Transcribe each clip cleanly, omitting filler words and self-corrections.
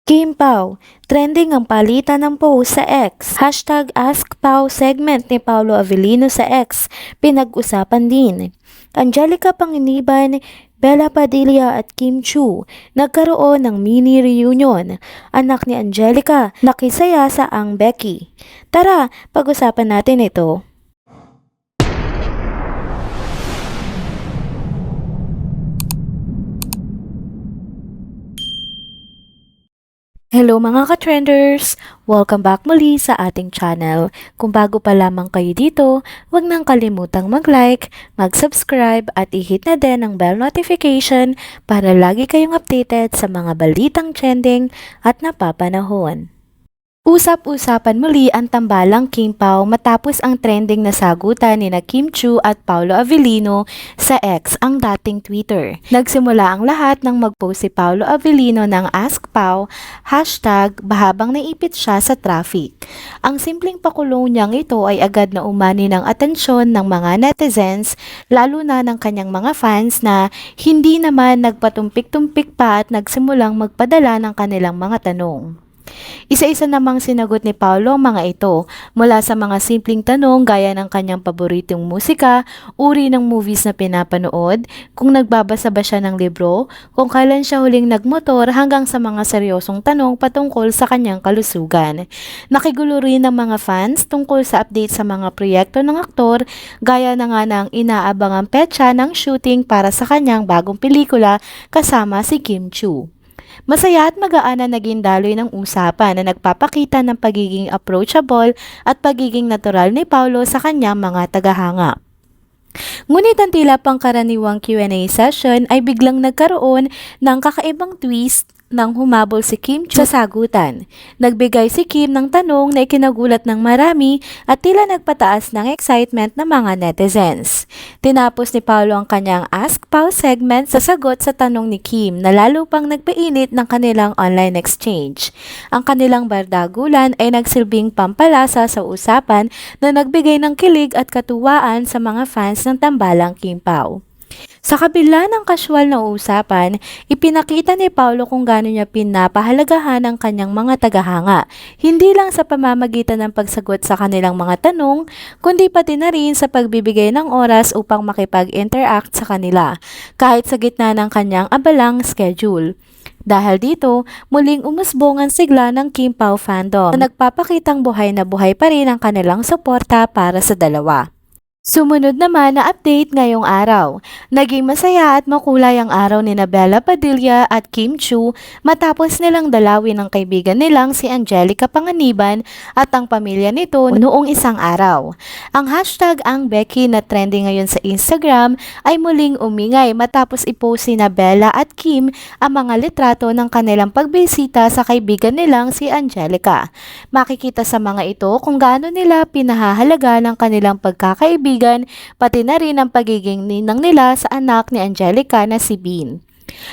Kim Pao, trending ang palitan ng post sa X. Hashtag AskPao segment ni Paolo Avellino sa X, pinag-usapan din. Angelica Panganiban, Bella Padilla at Kim Chu nagkaroon ng mini reunion. Anak ni Angelica, nakisaya sa ang Becky. Tara, pag-usapan natin ito. Hello mga ka-trenders! Welcome back muli sa ating channel. Kung bago pa lamang kayo dito, huwag nang kalimutang mag-like, mag-subscribe at i-hit na din ang bell notification para lagi kayong updated sa mga balitang trending at napapanahon. Usap-usapan muli ang tambalang Kim Pao matapos ang trending na sagutan ni Kim Chu at Paolo Avellino sa X, ang dating Twitter. Nagsimula ang lahat nang mag-post si Paolo Avellino ng Ask Pao, hashtag bahabang naipit siya sa traffic. Ang simpleng pakulong niyang ito ay agad na umani ng atensyon ng mga netizens, lalo na ng kanyang mga fans na hindi naman nagpatumpik-tumpik pa at nagsimulang magpadala ng kanilang mga tanong. Isa-isa namang sinagot ni Paolo ang mga ito, mula sa mga simpleng tanong gaya ng kanyang paboritong musika, uri ng movies na pinapanood, kung nagbabasa ba siya ng libro, kung kailan siya huling nagmotor, hanggang sa mga seryosong tanong patungkol sa kanyang kalusugan. Nakigulo rin ng mga fans tungkol sa update sa mga proyekto ng aktor, gaya na nga ng inaabangang petsa ng shooting para sa kanyang bagong pelikula kasama si Kim Chu. Masaya at magaan na naging daloy ng usapan na nagpapakita ng pagiging approachable at pagiging natural ni Paolo sa kanyang mga tagahanga. Ngunit ang tila pangkaraniwang Q&A session ay biglang nagkaroon ng kakaibang twist nang humabol si Kim Chu sa sagutan. Nagbigay si Kim ng tanong na ikinagulat ng marami at tila nagpataas ng excitement ng mga netizens. Tinapos ni Paolo ang kanyang Ask Pao segment sa sagot sa tanong ni Kim na lalo pang nagpainit ng kanilang online exchange. Ang kanilang bardagulan ay nagsilbing pampalasa sa usapan na nagbigay ng kilig at katuwaan sa mga fans ng tambalang Kim Pao. Sa kabila ng casual na usapan, ipinakita ni Paolo kung gaano niya pinapahalagahan ang kanyang mga tagahanga, hindi lang sa pamamagitan ng pagsagot sa kanilang mga tanong, kundi pati na rin sa pagbibigay ng oras upang makipag-interact sa kanila, kahit sa gitna ng kanyang abalang schedule. Dahil dito, muling umusbong ang sigla ng Kim Pao fandom na nagpapakitang buhay na buhay pa rin ang kanilang suporta para sa dalawa. Sumunod naman na update ngayong araw. Naging masaya at makulay ang araw ni Bella Padilla at Kim Chu matapos nilang dalawin ang kaibigan nilang si Angelica Panganiban at ang pamilya nito noong isang araw. Ang hashtag ang Becky na trending ngayon sa Instagram ay muling umingay matapos ipost ni Bella at Kim ang mga litrato ng kanilang pagbisita sa kaibigan nilang si Angelica. Makikita sa mga ito kung gaano nila pinahahalaga ng kanilang pagkakaibigan, pati na rin ang pagiging ninang nila sa anak ni Angelica na si Bean.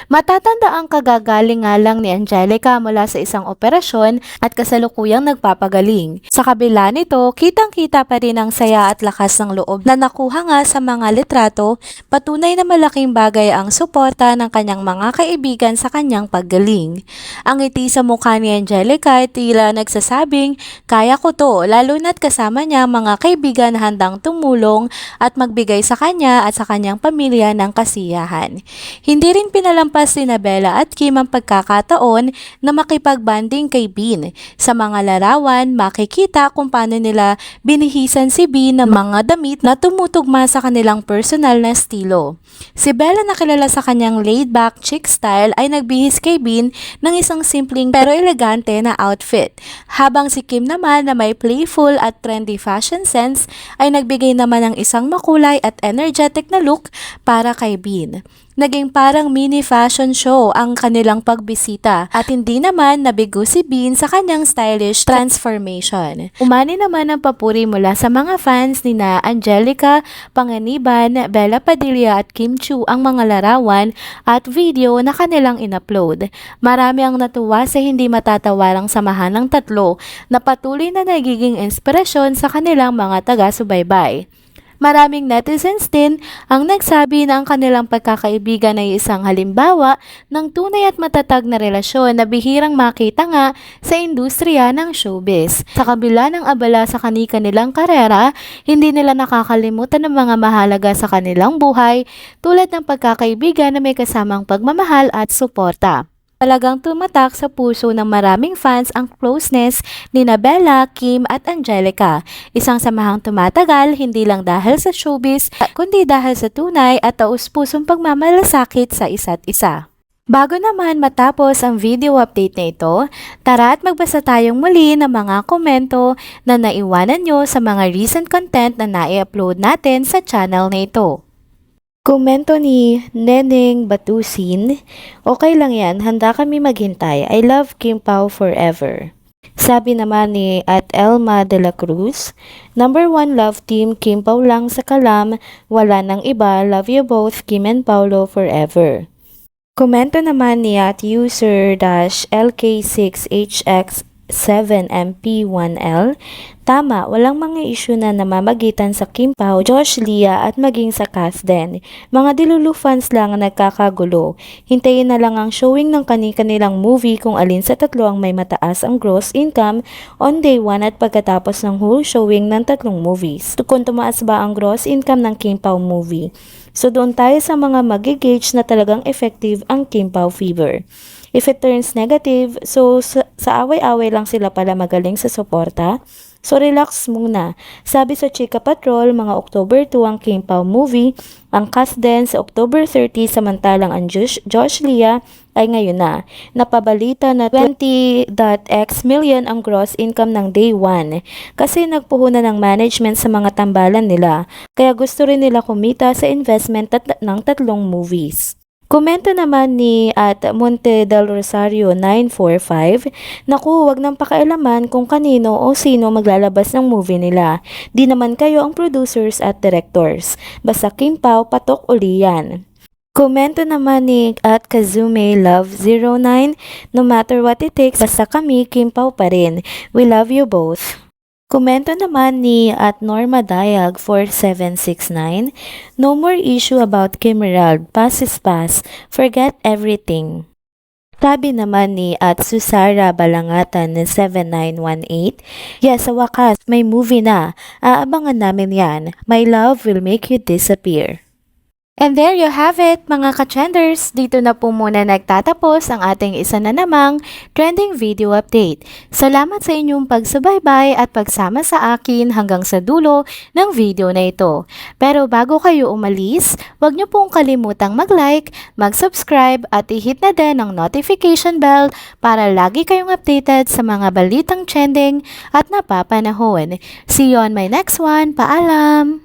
Matatanda ang kagagaling nga lang ni Angelica mula sa isang operasyon at kasalukuyang nagpapagaling. Sa kabila nito, kitang-kita pa rin ang saya at lakas ng loob na nakuha nga sa mga litrato, patunay na malaking bagay ang suporta ng kanyang mga kaibigan sa kanyang paggaling. Ang ngiti sa mukha ni Angelica ay tila nagsasabing, kaya ko to, lalo na't kasama niya mga kaibigan na handang tumulong at magbigay sa kanya at sa kanyang pamilya ng kasiyahan. Hindi rin pinalampas ni Bella at Kim ang pagkakataon na makipag-banding kay Bean. Sa mga larawan, makikita kung paano nila binihisan si Bean ng mga damit na tumutugma sa kanilang personal na estilo. Si Bella, na kilala sa kanyang laid-back chic style, ay nagbihis kay Bean ng isang simpleng pero elegante na outfit. Habang si Kim naman, na may playful at trendy fashion sense, ay nagbigay naman ng isang makulay at energetic na look para kay Bean. Naging parang mini fashion show ang kanilang pagbisita at hindi naman nabigo si Bean sa kanyang stylish transformation. Umani naman ang papuri mula sa mga fans ni Angelica Panganiban, Bella Padilla at Kim Chu ang mga larawan at video na kanilang in-upload. Marami ang natuwa sa hindi matatawarang samahan ng tatlo na patuloy na nagiging inspirasyon sa kanilang mga taga-subaybay. Maraming netizens din ang nagsabi na ang kanilang pagkakaibigan ay isang halimbawa ng tunay at matatag na relasyon na bihirang makita nga sa industriya ng showbiz. Sa kabila ng abala sa kani-kanilang karera, hindi nila nakakalimutan ng mga mahalaga sa kanilang buhay tulad ng pagkakaibigan na may kasamang pagmamahal at suporta. Talagang tumatak sa puso ng maraming fans ang closeness ni Bella, Kim at Angelica. Isang samahang tumatagal hindi lang dahil sa showbiz, kundi dahil sa tunay at taus-pusong pagmamalasakit sa isa't isa. Bago naman matapos ang video update na ito, tara at magbasa tayong muli ng mga komento na naiwanan nyo sa mga recent content na nai-upload natin sa channel na ito. Komento ni Neneng Batusin, okay lang yan, handa kami maghintay. I love Kim Pao forever. Sabi naman ni at Elma de la Cruz, number 1 love team Kim Pao lang sa kalam, wala nang iba, love you both Kim and Paulo forever. Komento naman ni at user-LK6HX7MP1L, tama, walang mga isyu na namamagitan sa Kim Pao, Josh Lia at maging sa Kath din. Mga Dilulu fans lang ang nagkakagulo. Hintayin na lang ang showing ng kanilang movie kung alin sa tatlo ang may mataas ang gross income on day 1 at pagkatapos ng whole showing ng tatlong movies. Kung tumaas ba ang gross income ng Kim Pao movie. So doon tayo sa mga magigauge na talagang effective ang Kim Pao fever. If it turns negative, so sa away-away lang sila pala magaling sa suporta. So relax muna. Sabi sa Chika Patrol, mga October 2 ang Kim Pao movie, ang cast din sa October 30 samantalang ang Josh Lia ay ngayon na. Napabalita na 20.x million ang gross income ng day 1 kasi nagpuhunan ng management sa mga tambalan nila. Kaya gusto rin nila kumita sa investment ng tatlong movies. Komento naman ni at Monte del Rosario 945, naku, wag nang pakialaman kung kanino o sino maglalabas ng movie nila. Di naman kayo ang producers at directors. Basta Kim Pao, patok uli yan. Komento naman ni at Kazume Love 09, no matter what it takes, basta kami Kim Pao pa rin. We love you both. Komento naman ni at Norma Dayag 4769, no more issue about Kim Herald, pass is pass, forget everything. Sabi naman ni at Susara Balangatan 7918, yes, sa wakas, may movie na, aabangan namin yan, my love will make you disappear. And there you have it, mga ka-trenders. Dito na po muna nagtatapos ang ating isa na namang trending video update. Salamat sa inyong pagsubaybay at pagsama sa akin hanggang sa dulo ng video na ito. Pero bago kayo umalis, huwag niyo pong kalimutang mag-like, mag-subscribe at i-hit na din ang notification bell para lagi kayong updated sa mga balitang trending at napapanahon. See you on my next one. Paalam!